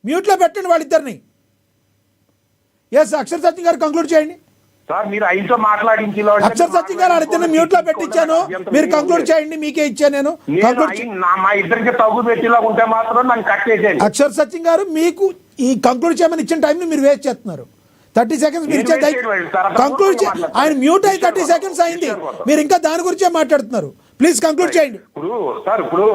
మ్యూట్లో పెట్టండి వాళ్ళిద్దరిని. ఎస్ అక్షర్ సత్యం గారు కంక్లూడ్ చేయండి. సార్ మీరు ఆయనతో మాట్లాడించి అక్షర్ సత్యం గారు వాళ్ళిద్దరిని మ్యూట్లో పెట్టించాను, మీరు కంక్లూడ్ చేయండి. మీకే ఇచ్చాను నేను. మా ఇద్దరికి తగ్గు పెట్టేలా ఉంటే మాత్రం నన్ను కట్ చేసేయండి. అక్షర్ సత్యం గారు మీకు ఈ కంక్లూడ్ చేయమని ఇచ్చిన టైంని మీరు వేస్ట్ చేస్తున్నారు. 30 సెకండ్స్ మీరు ఇచ్చే కంక్లూడ్ ఆయన మ్యూట్ అయ్యి 30 సెకండ్స్ అయింది, మీరు ఇంకా దాని గురించే మాట్లాడుతున్నారు. ప్లీజ్ కంక్లూడ్ చేయండి. ఇప్పుడు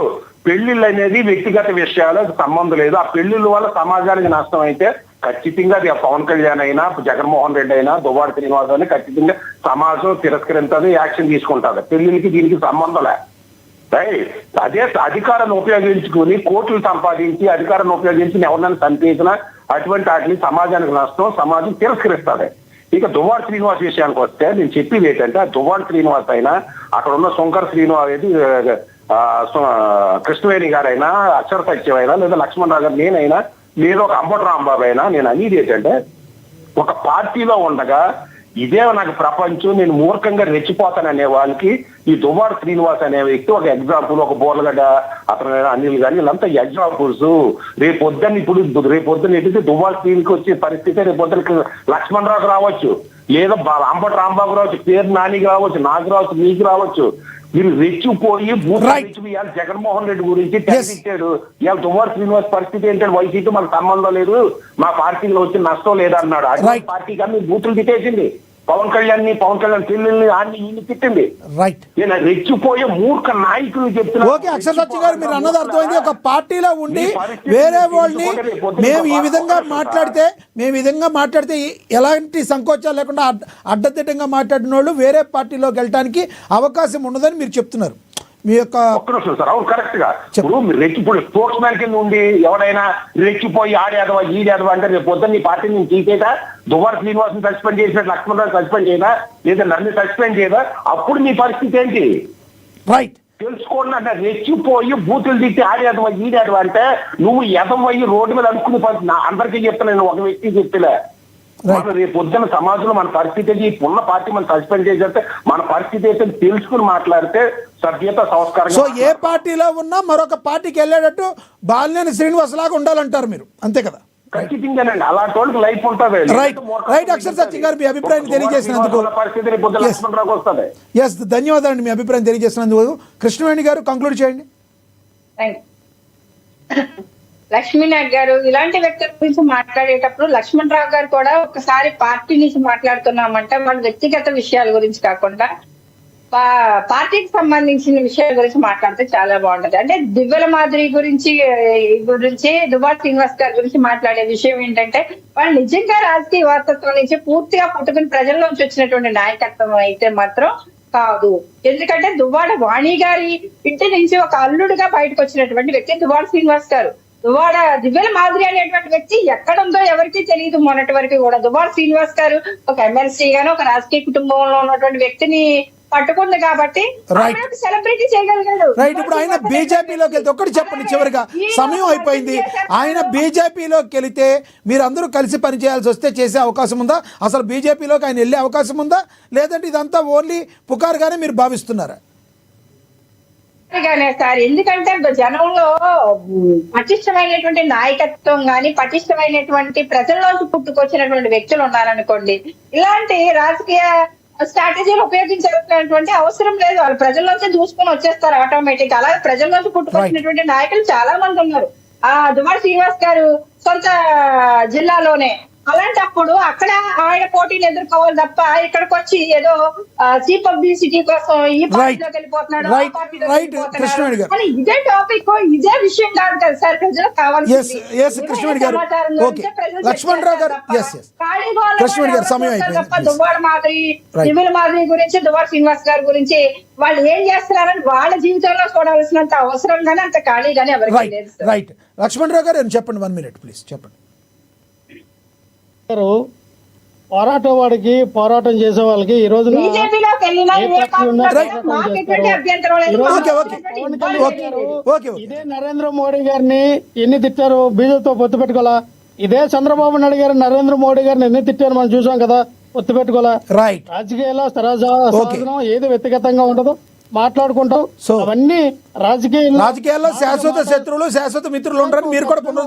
పెళ్లిళ్ళు అనేది వ్యక్తిగత విషయాలకు సంబంధం లేదు. ఆ పెళ్లిళ్ళ వల్ల సమాజానికి నష్టం అయితే ఖచ్చితంగా అది పవన్ కళ్యాణ్ అయినా జగన్మోహన్ రెడ్డి అయినా దువ్వాడ శ్రీనివాస్ అయినా ఖచ్చితంగా సమాజం తిరస్కరించదు, యాక్షన్ తీసుకుంటుంది. పెళ్లిళ్ళకి దీనికి సంబంధం లే. అదే అధికారాన్ని ఉపయోగించుకుని కోట్లు సంపాదించి అధికారాన్ని ఉపయోగించి ఎవరినైనా చంపేసినా అటువంటి వాటిని సమాజానికి నష్టం, సమాజం తిరస్కరిస్తుంది. ఇక దువ్వాడ శ్రీనివాస్ విషయానికి వస్తే నేను చెప్పేది ఏంటంటే ఆ దువ్వాడ శ్రీనివాస్ అయినా అక్కడ ఉన్న శంకర్ శ్రీనివాస్ కృష్ణవేణి గారైనా అక్షర సత్యం అయినా లేదా లక్ష్మణరావు గారు నేనైనా లేదా ఒక అంబటి రాంబాబు అయినా నేను అనేది ఏంటంటే ఒక పార్టీలో ఉండగా ఇదే నాకు ప్రపంచం, నేను మూర్ఖంగా రెచ్చిపోతాననే వాళ్ళకి ఈ దువ్వాడ శ్రీనివాస్ అనే వ్యక్తి ఒక ఎగ్జాంపుల్. ఒక బోర్లగడ్డ అతను అనిల్ గాని వీళ్ళంతా ఎగ్జాంపుల్స్. రేపొద్దున ఎదిగితే దువ్వాడ శ్రీనికి వచ్చే పరిస్థితి రేపొద్దున లక్ష్మణరావు రావచ్చు, లేదా అంబటి రాంబాబు రావచ్చు, పేరు నానికి రావచ్చు, నాకు రావచ్చు, మీకు రావచ్చు. మీరు రెచ్చిపోయి ఇవాళ జగన్మోహన్ రెడ్డి గురించి తెచ్చిచ్చాడు. ఇవాళ దువ్వాడ శ్రీనివాస్ పరిస్థితి ఏంటంటే వైసీపీ మనకు సంబంధం లేదు, మా పార్టీలో వచ్చిన నష్టం లేదన్నాడు. అదే పార్టీ కానీ బూతులు తిట్టేసింది. పవన్ కళ్యాణ్ చెల్లెల్ని ఆన్ని ఈయన్ని తిట్టింది. నేను రెచ్చిపోయే మూర్ఖ నాయకులు చెప్తున్నా. ఓకే అక్షర్ సత్యం గారు మీరు అన్నది అర్థమైంది. ఒక పార్టీలో ఉండి వేరే వాళ్ళని మేము ఈ విధంగా మాట్లాడితే ఎలాంటి సంకోచాలు లేకుండా అడ్డదిడ్డంగా మాట్లాడిన వాళ్ళు వేరే పార్టీలోకి వెళ్ళడానికి అవకాశం ఉండదని మీరు చెప్తున్నారు. మీ యొక్క సార్ అవును కరెక్ట్ గా. ఇప్పుడు మీరు రెచ్చిపోయి స్పోర్ట్స్ మ్యాన్ కింద ఉండి ఎవడైనా రెచ్చిపోయి ఆడేదవా ఈడేదవా అంటే రేపు పొద్దున్న నీ పార్టీని నేను తీసేదా, దువ్వాడ శ్రీనివాస్ సస్పెండ్ చేసినట్టు లక్ష్మణరావు సస్పెండ్ చేయదా, లేదా నన్ను సస్పెండ్ చేయదా, అప్పుడు మీ పరిస్థితి ఏంటి రైట్ తెలుసుకోండి. అంటే రెచ్చిపోయి బూతులు తిట్టి ఆడేదవా ఈడేదవా అంటే నువ్వు ఎదవయ్యి రోడ్డు మీద అనుకుని అందరికీ చెప్తాను, నేను ఒక వ్యక్తి చెప్తలే. రేపు పొద్దున్న సమాజంలో మన పరిస్థితి ఉన్న పార్టీ మనం సస్పెండ్ చేసేస్తే మన పరిస్థితి అయితే తెలుసుకుని మాట్లాడితే సభ్యత సంస్కారం. సో ఏ పార్టీలో ఉన్నా మరొక పార్టీకి వెళ్ళేటట్టు బాలినేని శ్రీనివాస్ లాగా ఉండాలంటారు మీరు, అంతే కదా? ఖచ్చితంగానండి, అలాంటి వాళ్ళకి లైఫ్ ఉంటుంది. రైట్ అక్షర్ సత్యం గారు మీ అభిప్రాయం తెలియజేసినందుకు ఎస్ ధన్యవాదాలండి. మీ అభిప్రాయం తెలియజేసినందుకు. కృష్ణవేణి గారు కంక్లూడ్ చేయండి. లక్ష్మీనాథ్ గారు ఇలాంటి వ్యక్తుల గురించి మాట్లాడేటప్పుడు లక్ష్మణరావు గారు కూడా ఒకసారి పార్టీ నుంచి మాట్లాడుతున్నామంటే వాళ్ళ వ్యక్తిగత విషయాల గురించి కాకుండా పార్టీకి సంబంధించిన విషయాల గురించి మాట్లాడితే చాలా బాగుంటది. అంటే దివ్యల మాదిరి గురించి దువ్వాడ శ్రీనివాస్ గారి గురించి మాట్లాడే విషయం ఏంటంటే వాళ్ళు నిజంగా రాజకీయ వారసత్వం నుంచి పూర్తిగా పుట్టుకుని ప్రజల్లోంచి వచ్చినటువంటి నాయకత్వం అయితే మాత్రం కాదు. ఎందుకంటే దువ్వాడ వాణి గారి ఇంటి నుంచి ఒక అల్లుడుగా బయటకు వచ్చినటువంటి వ్యక్తి దువ్వాడ శ్రీనివాస్ గారు. దువ్వాడ దివ్యల మాదిరి అనేటువంటి వ్యక్తి ఎక్కడుందో ఎవరికి తెలియదు. మొన్నటి వరకు కూడా దువ్వాడ శ్రీనివాస్ గారు ఒక ఎమ్మెల్సీ గాను ఒక రాజకీయ కుటుంబంలో ఉన్నటువంటి వ్యక్తిని పట్టుకుంది కాబట్టి సెలబ్రిటీ చేయగలిగాడు. రైట్ ఇప్పుడు ఆయన బీజేపీలోకి వెళ్తే ఒకటి చెప్పండి చివరిగా, సమయం అయిపోయింది. ఆయన బీజేపీలోకి వెళితే మీరు అందరూ కలిసి పనిచేయాల్సి వస్తే చేసే అవకాశం ఉందా? అసలు బీజేపీలోకి ఆయన వెళ్ళే అవకాశం ఉందా, లేదంటే ఇదంతా ఓన్లీ పుకారుగానే మీరు భావిస్తున్నారా? సార్ ఎందుకంటే జనంలో పటిష్టమైనటువంటి నాయకత్వం గాని పటిష్టమైనటువంటి ప్రజల్లోకి పుట్టుకొచ్చినటువంటి వ్యక్తులు ఉన్నారనుకోండి, ఇలాంటి రాజకీయ స్ట్రాటజీలు ఉపయోగించాల్సినటువంటి అవసరం లేదు. వాళ్ళు ప్రజల్లోంచి దూసుకొని వచ్చేస్తారు ఆటోమేటిక్. అలాగే ప్రజల్లోంచి పుట్టుకొచ్చినటువంటి నాయకులు చాలా మంది ఉన్నారు. దువ్వాడ శ్రీనివాస్ గారు సొంత జిల్లాలోనే. అలాంటప్పుడు అక్కడ ఆయన పోటీని ఎదుర్కోవాలి తప్ప ఇక్కడికి వచ్చి ఏదో చీ పబ్లిసిటీ కోసం ఈ పార్టీలోకి వెళ్ళిపోతున్నాడు కానీ ఇదే టాపిక్ ఇదే విషయం కాదు కదా సార్ ప్రజలకు కావాల్సింది. దువ్వాడ మాదిరి దివ్యల మాదిరి గురించి దువ్వాడ శ్రీనివాస్ గారి గురించి వాళ్ళు ఏం చేస్తున్నారని వాళ్ళ జీవితంలో చూడాల్సినంత అవసరం గానీ అంత ఖాళీ గానీ ఎవరికి లేదు. రైట్ లక్ష్మణరావు గారు చెప్పండి, 1 minute ప్లీజ్ చెప్పండి. పోరాటం వాడికి పోరాటం చేసే వాళ్ళకి ఈ రోజు ఇదే నరేంద్ర మోడీ గారిని ఎన్ని తిట్టారు, బీజేపీతో పొత్తు పెట్టుకోవాలా? ఇదే చంద్రబాబు నాయుడు గారు నరేంద్ర మోడీ గారిని ఎన్ని తిట్టారు మనం చూసాం కదా, పొత్తు పెట్టుకోవాలా? రాజకీయాల్లో సహజం ఏది వ్యక్తిగతంగా ఉండదు, మాట్లాడుకుంటాం. అవన్నీ రాజకీయాల్లో శాశ్వత శత్రువులు శాశ్వత మిత్రులు ఉండరని మీరు కూడా